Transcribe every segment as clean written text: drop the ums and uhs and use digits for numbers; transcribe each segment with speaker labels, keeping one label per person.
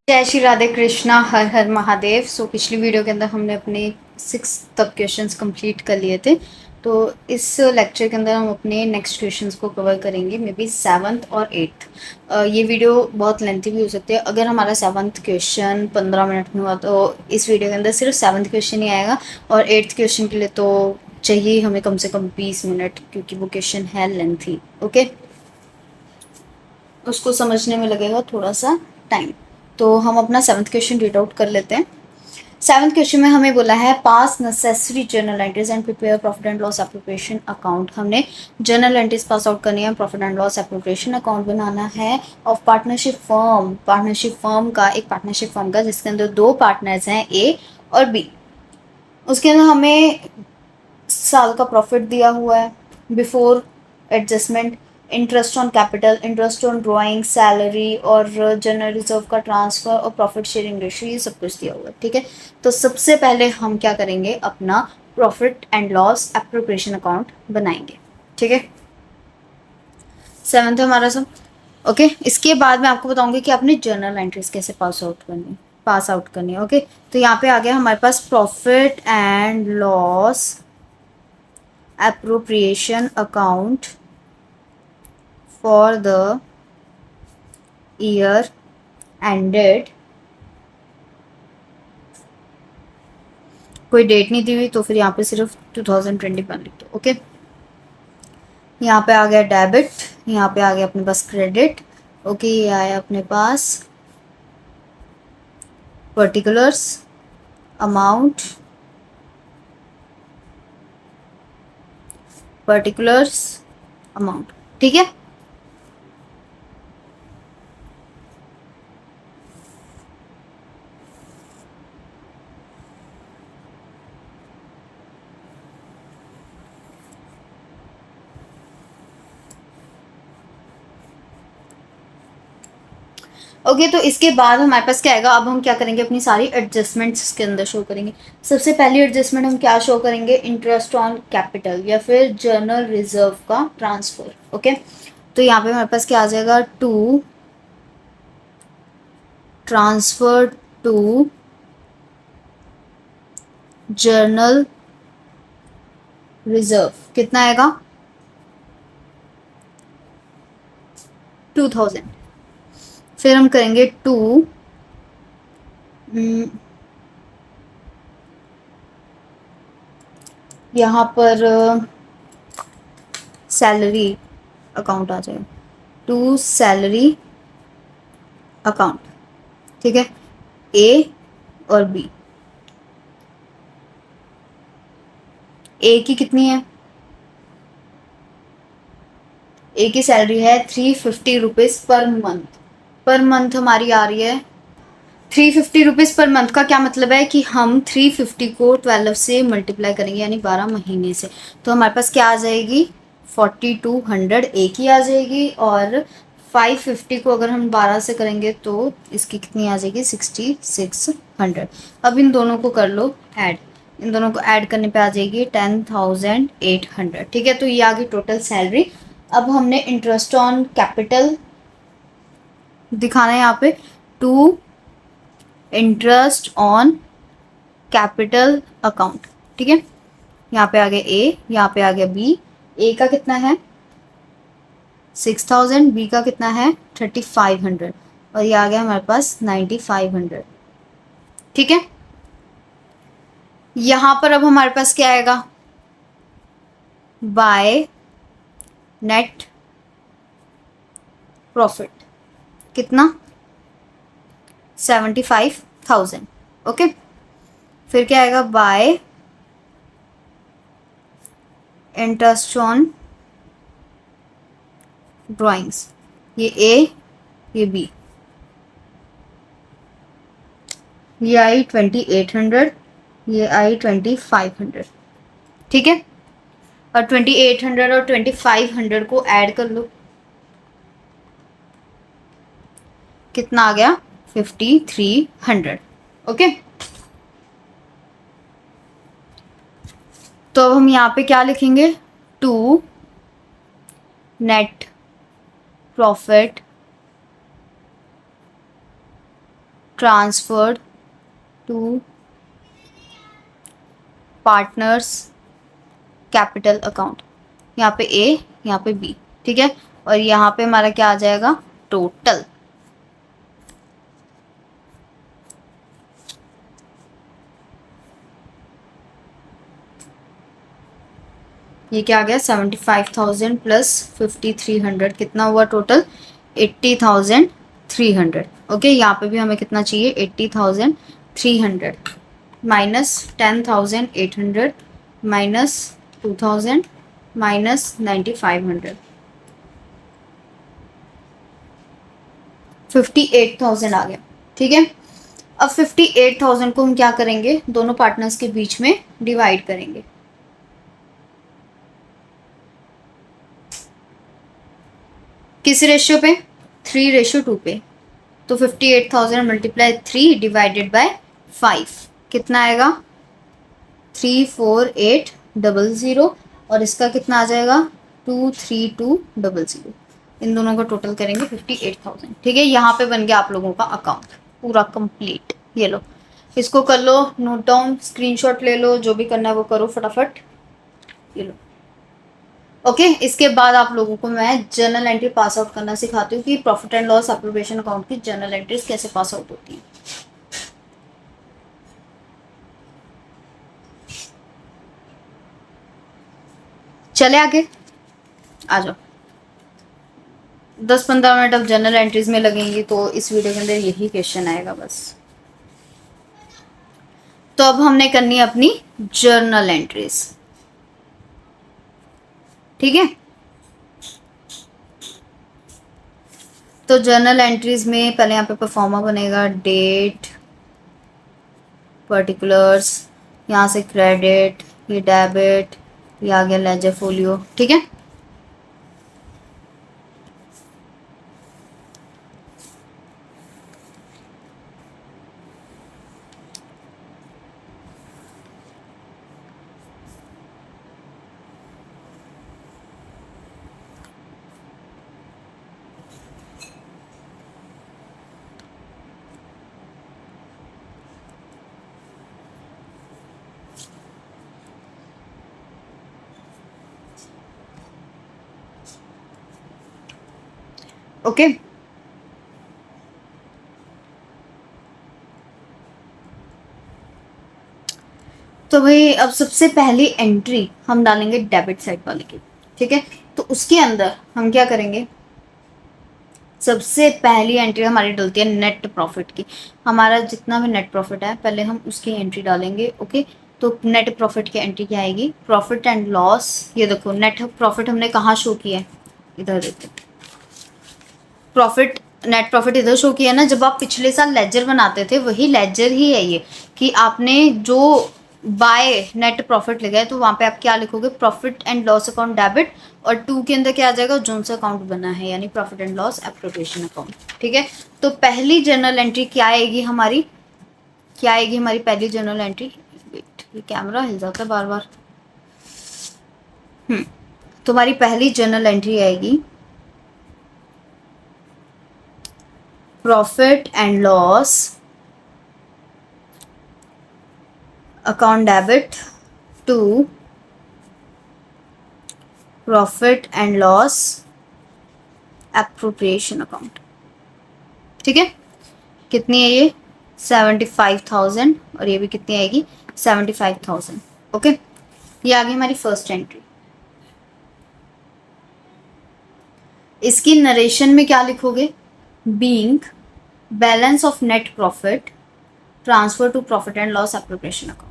Speaker 1: जय श्री राधे कृष्णा, हर हर महादेव। पिछली वीडियो के अंदर हमने अपने 6 तक क्वेश्चंस कंप्लीट कर लिए थे। तो इस लेक्चर के अंदर हम अपने नेक्स्ट क्वेश्चंस को कवर करेंगे, मे बी 7th और 8th। ये वीडियो बहुत लेंथी भी हो सकती है। अगर हमारा 7th क्वेश्चन 15 मिनट में हुआ तो इस वीडियो के अंदर सिर्फ 7th क्वेश्चन ही आएगा, और 8th क्वेश्चन के लिए तो चाहिए हमें कम से कम 20 मिनट, क्योंकि वो क्वेश्चन है लेंथी। ओके, उसको समझने में लगेगा थोड़ा सा टाइम। तो हम अपना 7th क्वेश्चन रीड आउट कर लेते हैं। 7th क्वेश्चन में हमें बोला है pass necessary journal entries and prepare profit and loss appropriation account. हमने जर्नल एंट्रीज पास आउट करनी है, profit and loss appropriation account बनाना है of partnership firm. Partnership firm का, एक पार्टनरशिप फर्म का जिसके अंदर 2 पार्टनर्स हैं, ए और बी। उसके अंदर हमें साल का प्रॉफिट दिया हुआ है before adjustment, interest on capital, interest on drawing, salary और जनरल रिजर्व का ट्रांसफर और प्रॉफिट शेयरिंग रेशियो, ये सब कुछ दिया हुआ है। ठीक है, तो सबसे पहले हम क्या करेंगे, अपना profit and loss appropriation account बनाएंगे। ठीक है, 7th हमारा सब ओके। इसके बाद मैं आपको बताऊंगी कि आपने जर्नल एंट्रीज कैसे पास आउट करनी है। ओके, तो यहाँ पे आ गया हमारे पास profit and loss appropriation account for the year ended। कोई डेट नहीं दी हुई तो फिर यहाँ पे सिर्फ 2021 लिख दो। ओके, यहाँ पे आ गया डेबिट, यहाँ पे आ गया अपने पास क्रेडिट। ओके, ये आया अपने पास पर्टिकुलर्स, अमाउंट, पर्टिकुलर्स, अमाउंट। ठीक है, ओके। तो इसके बाद हमारे पास क्या आएगा, अब हम क्या करेंगे, अपनी सारी एडजस्टमेंट्स इसके अंदर शो करेंगे। सबसे पहली एडजस्टमेंट हम क्या शो करेंगे, इंटरेस्ट ऑन कैपिटल या फिर जर्नल रिजर्व का ट्रांसफर। ओके, तो यहाँ पे हमारे पास क्या आ जाएगा, to transfer to general reserve. कितना आएगा, 2000। फिर हम करेंगे टू यहाँ पर सैलरी अकाउंट आ जाएगा, टू सैलरी अकाउंट। ठीक है, ए और बी। ए की कितनी है, ए की सैलरी है 350 rupees per month. Per month हमारी आ रही है 350 रुपीज़ पर मंथ। का क्या मतलब है कि हम 350 को 12 से मल्टीप्लाई करेंगे, यानी 12 महीने से। तो हमारे पास क्या आ जाएगी, 4200 ए की आ जाएगी, और 550 को अगर हम 12 से करेंगे तो इसकी कितनी आ जाएगी, 6600। अब इन दोनों को कर लो ऐड, इन दोनों को ऐड करने पे आ जाएगी 10,800। ठीक है, तो ये आ गई टोटल सैलरी। अब हमने इंटरेस्ट ऑन कैपिटल दिखाना है यहाँ पे, to interest on capital account. ठीक है, यहाँ पे आ गया ए, यहाँ पे आ गया बी। ए का कितना है 6000, बी का कितना है 3500, और ये आ गया हमारे पास 9500। ठीक है, यहाँ पर अब हमारे पास क्या आएगा, बाय नेट प्रॉफिट। कितना, 75,000। ओके, फिर क्या आएगा, बाय इंटरेस्ट ऑन ड्राइंग्स। ये ए, ये बी, ये आई 2800, ये आई 2500। ठीक है, और 2800 और 2500 को ऐड कर लो, कितना आ गया 5300। ओके, तो अब हम यहाँ पे क्या लिखेंगे, to net profit transferred to partners capital account. यहाँ पे ए, यहाँ पे बी, ठीक है। और यहाँ पे हमारा क्या आ जाएगा, टोटल। ये क्या आ गया, 75,000 प्लस 5,300 कितना हुआ टोटल, 80,300। ओके, यहाँ पे भी हमें कितना चाहिए, 80,300 माइनस 10,800 माइनस 2,000 माइनस 9,500, 58,000 आ गया, ठीक है। अब 58,000 को हम क्या करेंगे, दोनों पार्टनर्स के बीच में डिवाइड करेंगे। किस रेशियो पे, 3:2 पे। तो 58,000 मल्टीप्लाई 3 डिवाइडेड बाय 5 कितना आएगा, 34800। और इसका कितना आ जाएगा, 23200। इन दोनों का टोटल करेंगे 58,000, ठीक है। यहाँ पे बन गया आप लोगों का अकाउंट पूरा कंप्लीट। ये लो, इसको कर लो नोट डाउन, स्क्रीनशॉट ले लो, जो भी करना है वो करो फटाफट। ये लो, ओके। इसके बाद आप लोगों को मैं जर्नल एंट्री पास आउट करना सिखाती हूँ कि profit and loss appropriation account की जर्नल एंट्रीज कैसे पास आउट होती हैं। चले आगे, आ जाओ। 10-15 मिनट अब जर्नल एंट्रीज में लगेंगी, तो इस वीडियो के अंदर यही क्वेश्चन आएगा बस। तो अब हमने करनी है अपनी जर्नल एंट्रीज, ठीक है। तो जर्नल एंट्रीज में पहले यहाँ पे परफॉर्मा बनेगा, डेट, पर्टिकुलर्स, यहाँ से क्रेडिट, ये डेबिट, ये आ गया लेजर फोलियो, ठीक है। ओके, तो भाई अब सबसे पहली एंट्री हम डालेंगे डेबिट साइड वाले की, ठीक है। तो उसके अंदर हम क्या करेंगे, सबसे पहली एंट्री हमारी डलती है नेट प्रॉफिट की। हमारा जितना भी नेट प्रॉफिट है पहले हम उसकी एंट्री डालेंगे, ओके। तो नेट प्रॉफिट की एंट्री क्या आएगी, प्रॉफिट एंड लॉस। ये देखो नेट प्रॉफिट हमने कहाँ शो किया है, इधर देखो, प्रॉफिट, नेट प्रॉफिट इधर शो किया ना। जब आप पिछले साल लेजर बनाते थे वही लेजर ही है ये, कि आपने जो बाय नेट प्रॉफिट लिखा है तो वहाँ पे आप क्या लिखोगे, profit and loss account debit, और 2 के अंदर क्या आ जाएगा, जोन सा अकाउंट बना है यानी profit and loss appropriation account, ठीक है। तो पहली जर्नल एंट्री क्या आएगी हमारी, क्या आएगी हमारी पहली जर्नल एंट्री, वेट ये कैमरा हिल जाता है बार बार। तो हमारी पहली जर्नल एंट्री आएगी profit and loss account debit to profit and loss appropriation account, ठीक है। कितनी है ये, 75,000, और ये भी कितनी आएगी, 75,000, ओके। ये आ गई हमारी फर्स्ट एंट्री। इसकी नरेशन में क्या लिखोगे, being balance of net profit transfer to profit and loss appropriation account,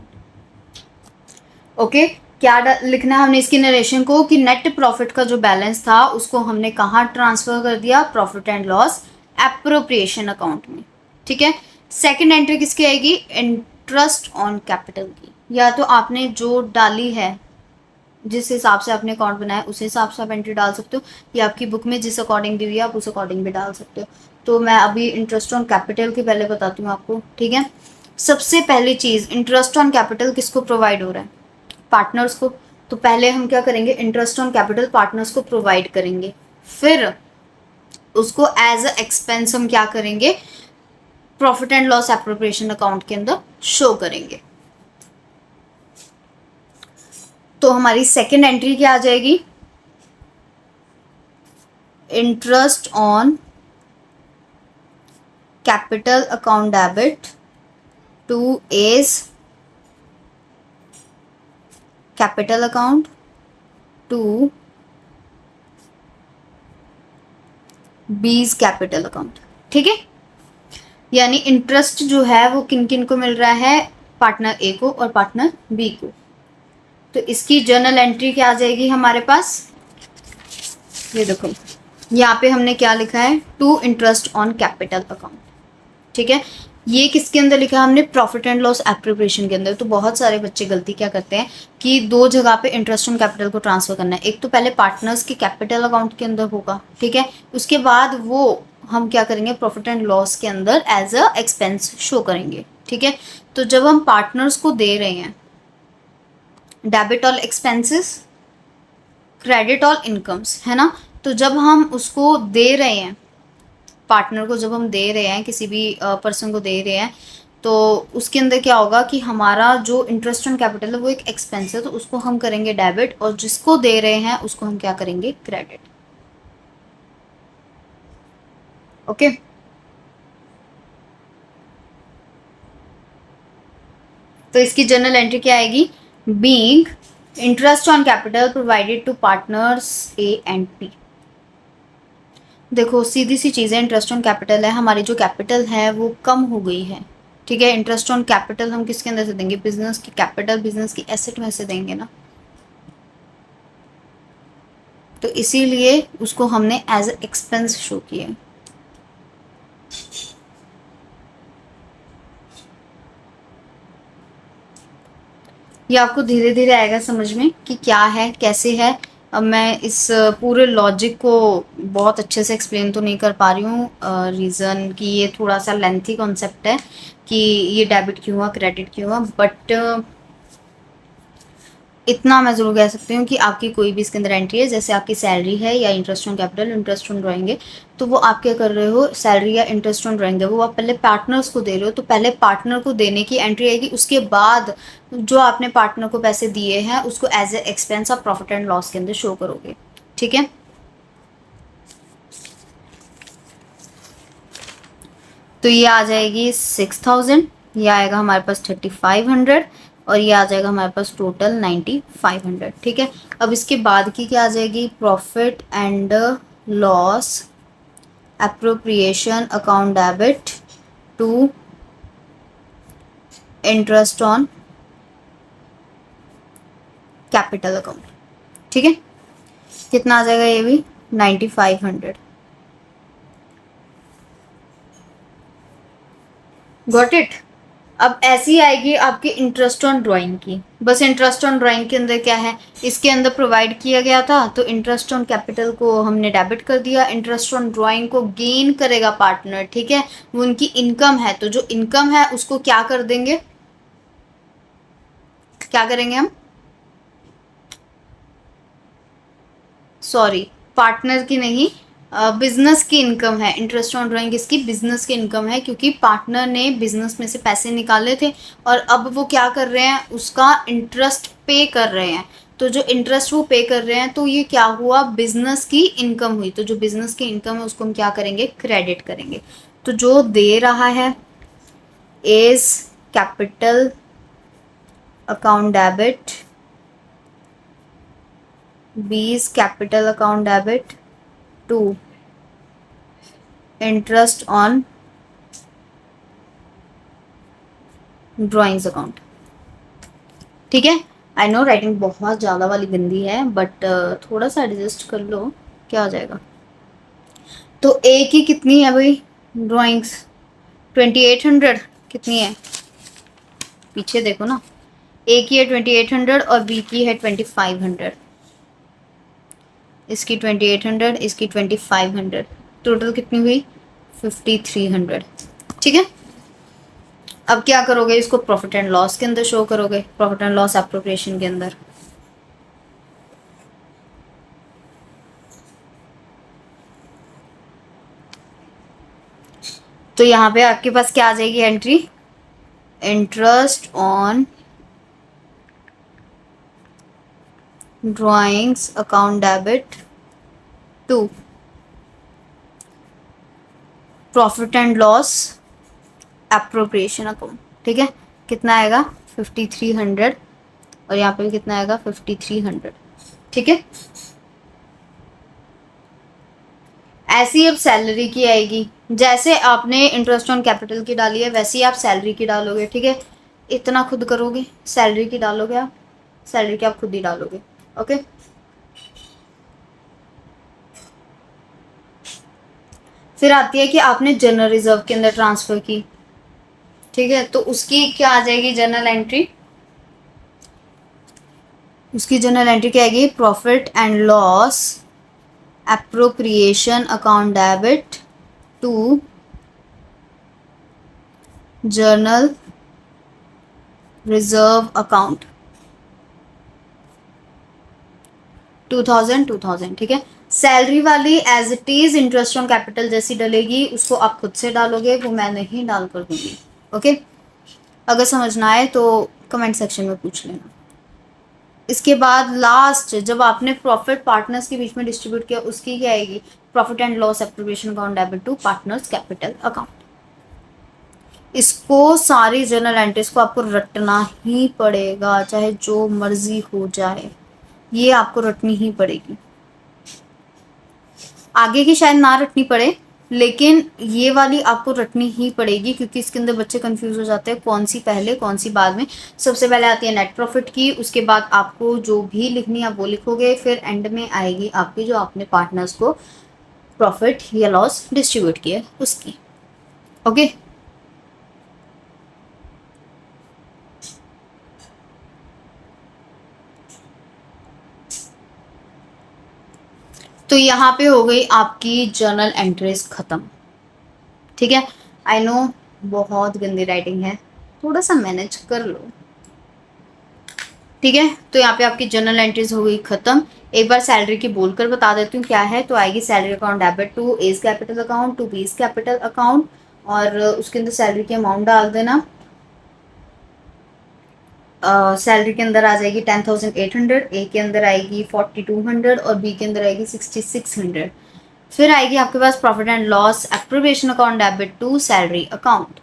Speaker 1: okay. क्या लिखना है हमने इसकी नरेशन को, कि नेट प्रॉफिट का जो बैलेंस था उसको हमने कहाँ ट्रांसफर कर दिया, profit and loss appropriation account में, ठीक है। सेकंड एंट्री किसकी आएगी, इंटरेस्ट ऑन कैपिटल की। या तो आपने जो डाली है, जिस हिसाब से आपने अकाउंट बनाया उस हिसाब से आप एंट्री डाल सकते हो, या आपकी बुक में जिस अकॉर्डिंग दी हुई है आप उस अकॉर्डिंग भी डाल सकते हो। तो मैं अभी इंटरेस्ट ऑन कैपिटल की पहले बताती हूँ आपको, ठीक है। सबसे पहली चीज़, इंटरेस्ट ऑन कैपिटल किसको प्रोवाइड हो रहा है, पार्टनर्स को। तो पहले हम क्या करेंगे, इंटरेस्ट ऑन कैपिटल पार्टनर्स को प्रोवाइड करेंगे, फिर उसको एज अ एक्सपेंस हम क्या करेंगे, profit and loss appropriation account के अंदर शो करेंगे। तो हमारी सेकेंड एंट्री क्या आ जाएगी, interest on capital account debit to A's capital account to B's capital account. ठीक है, यानी इंटरेस्ट जो है वो किन किन को मिल रहा है, पार्टनर ए को और पार्टनर बी को। तो इसकी जर्नल एंट्री क्या आ जाएगी हमारे पास, ये देखो यहाँ पे हमने क्या लिखा है, to interest on capital account. ठीक है, ये किसके अंदर लिखा है हमने, प्रॉफिट एंड लॉस एप्रोप्रिएशन के अंदर। तो बहुत सारे बच्चे गलती क्या करते हैं कि दो जगह पे इंटरेस्ट ऑन कैपिटल को ट्रांसफर करना है। एक तो पहले पार्टनर्स के कैपिटल अकाउंट के अंदर होगा, ठीक है, उसके बाद वो हम क्या करेंगे, प्रॉफिट एंड लॉस के अंदर एज अ एक्सपेंस शो करेंगे। ठीक है, तो जब हम पार्टनर्स को दे रहे हैं debit all expenses, credit all incomes, है ना, तो जब हम उसको दे रहे हैं, पार्टनर को जब हम दे रहे हैं, किसी भी पर्सन को दे रहे हैं, तो उसके अंदर क्या होगा कि हमारा जो इंटरेस्ट ऑन कैपिटल है वो एक एक्सपेंस है, तो उसको हम करेंगे डेबिट, और जिसको दे रहे हैं उसको हम क्या करेंगे, क्रेडिट। ओके, तो इसकी जर्नल एंट्री क्या आएगी, being interest on capital provided to partners A and B. देखो सीधी सी चीज़ है, इंटरेस्ट ऑन कैपिटल है, हमारी जो कैपिटल है वो कम हो गई है। ठीक है, इंटरेस्ट ऑन कैपिटल हम किसके अंदर से देंगे, बिजनेस की कैपिटल, बिजनेस की एसेट में से देंगे ना, तो इसीलिए उसको हमने एज ए एक्सपेंस शो किया। ये आपको धीरे धीरे आएगा समझ में कि क्या है कैसे है। अब मैं इस पूरे लॉजिक को बहुत अच्छे से एक्सप्लेन तो नहीं कर पा रही हूँ, रीज़न कि ये थोड़ा सा लेंथी कॉन्सेप्ट है कि ये डेबिट क्यों हुआ, क्रेडिट क्यों हुआ, बट इतना मैं ज़रूर कह सकती हूँ कि आपकी कोई भी इसके अंदर एंट्री है, जैसे आपकी सैलरी है या interest on capital, interest on drawing है, तो वो आप क्या कर रहे हो, सैलरी या इंटरेस्ट ऑन ड्राइंग है वो आप पहले पार्टनर्स को दे रहे हो, तो पहले पार्टनर को देने की एंट्री आएगी, उसके बाद जो आपने पार्टनर को पैसे दिए हैं उसको as a expense of profit and loss के अंदर शो करोगे। ठीक है, तो ये आ जाएगी 6000, ये आएगा हमारे पास 3500, और ये आ जाएगा हमारे पास टोटल 9500। ठीक है, अब इसके बाद की क्या आ जाएगी, profit and loss appropriation account debit to interest on capital account. ठीक है, कितना आ जाएगा ये भी 9500। Got it. अब ऐसी आएगी आपकी इंटरेस्ट ऑन ड्राइंग की। बस इंटरेस्ट ऑन ड्राइंग के अंदर क्या है, इसके अंदर प्रोवाइड किया गया था, तो इंटरेस्ट ऑन कैपिटल को हमने डेबिट कर दिया, इंटरेस्ट ऑन ड्राइंग को गेन करेगा पार्टनर। ठीक है, वो उनकी इनकम है, तो जो इनकम है उसको क्या कर देंगे, क्या करेंगे हम, सॉरी पार्टनर की नहीं, बिजनेस की इनकम है। इंटरेस्ट ऑन ड्राइंग इसकी बिजनेस की इनकम है, क्योंकि पार्टनर ने बिजनेस में से पैसे निकाले थे और अब वो क्या कर रहे हैं, उसका इंटरेस्ट पे कर रहे हैं। तो जो इंटरेस्ट वो पे कर रहे हैं, तो ये क्या हुआ, बिजनेस की इनकम हुई। तो जो बिजनेस की इनकम है उसको हम क्या करेंगे, क्रेडिट करेंगे। तो जो दे रहा है A's capital account debit, B's capital account debit to interest on drawings account. ठीक है, आई नो राइटिंग बहुत ज़्यादा वाली गंदी है, बट थोड़ा सा एडजस्ट कर लो, क्या हो जाएगा। तो ए की कितनी है भाई ड्राइंग्स, 2800, कितनी है, पीछे देखो ना, ए की है 2800 और बी की है 2500, इसकी 2800, इसकी 2500, टोटल कितनी हुई 5300। ठीक है, अब क्या करोगे, इसको प्रॉफिट एंड लॉस के अंदर शो करोगे, प्रॉफिट एंड लॉस एप्रोप्रिएशन के अंदर। तो यहाँ पे आपके पास क्या आ जाएगी entry, interest on drawings account debit to profit and loss appropriation account. ठीक है, कितना आएगा 5300 और यहाँ पे भी कितना आएगा 5300। ठीक है, ऐसी अब सैलरी की आएगी, जैसे आपने इंटरेस्ट ऑन कैपिटल की डाली है वैसे ही आप सैलरी की डालोगे। ठीक है, इतना खुद करोगे, सैलरी की डालोगे आप, सैलरी की आप खुद ही डालोगे। ओके, फिर आती है कि आपने जनरल रिजर्व के अंदर ट्रांसफर की। ठीक है, तो उसकी क्या आ जाएगी जर्नल एंट्री, उसकी जर्नल एंट्री क्या आएगी, profit and loss appropriation account debit to general reserve account 2000। ठीक है, सैलरी वाली as it is interest on capital जैसी डलेगी, उसको आप खुद से डालोगे, वो मैं नहीं डाल कर दूंगी। ओके, अगर समझना आए तो कमेंट सेक्शन में पूछ लेना। इसके बाद लास्ट जब आपने प्रॉफिट पार्टनर्स के बीच में डिस्ट्रीब्यूट किया, उसकी क्या आएगी, profit and loss appropriation account debit to partners capital account. इसको सारी जर्नल एंट्रीज को आपको रटना ही पड़ेगा, चाहे जो मर्जी हो जाए, ये आपको रटनी ही पड़ेगी। आगे की शायद ना रटनी पड़े, लेकिन ये वाली आपको रटनी ही पड़ेगी, क्योंकि इसके अंदर बच्चे कंफ्यूज हो जाते हैं कौन सी पहले कौन सी बाद में। सबसे पहले आती है नेट प्रॉफिट की, उसके बाद आपको जो भी लिखनी है वो लिखोगे, फिर एंड में आएगी आपकी जो आपने पार्टनर्स को प्रॉफिट या लॉस डिस्ट्रीब्यूट किया उसकी। ओके, तो यहाँ पे हो गई आपकी जर्नल एंट्रीज खत्म। ठीक है, आई नो बहुत गंदी राइटिंग है, थोड़ा सा मैनेज कर लो। ठीक है, तो यहाँ पे आपकी जर्नल एंट्रीज हो गई खत्म। एक बार सैलरी की बोलकर बता देती हूँ क्या है। तो आएगी salary account debit to A's capital account to B's capital account, और उसके अंदर सैलरी की अमाउंट डाल देना। सैलरी के अंदर आ जाएगी 10,800, ए के अंदर आएगी 4200 और बी के अंदर आएगी 6600। फिर आएगी आपके पास profit and loss appropriation account debit to salary account.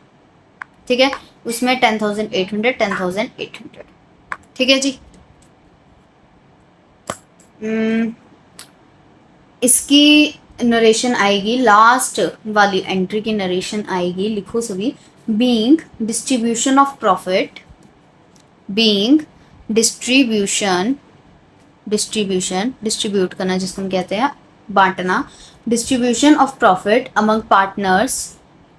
Speaker 1: ठीक है, उसमें 10,800 10,800। ठीक है जी, इसकी नरेशन आएगी, लास्ट वाली एंट्री की नरेशन आएगी, लिखो सभी, being distribution of profit, being distribution distribute करना जिसको हम कहते हैं बांटना, distribution of profit among partners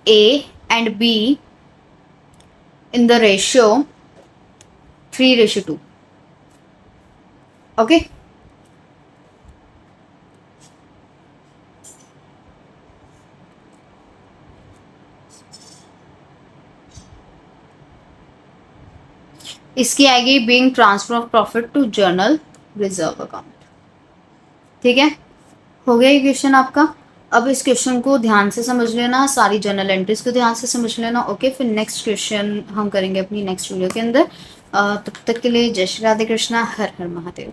Speaker 1: A and B in the ratio 3:2। Okay, इसकी आएगी being transfer of profit to general reserve account. ठीक है, हो गया ये क्वेश्चन आपका। अब इस क्वेश्चन को ध्यान से समझ लेना, सारी जर्नल एंट्रीज को ध्यान से समझ लेना। ओके, फिर नेक्स्ट क्वेश्चन हम करेंगे अपनी नेक्स्ट वीडियो के अंदर। तब तक के लिए जय श्री राधे कृष्णा, हर हर महादेव।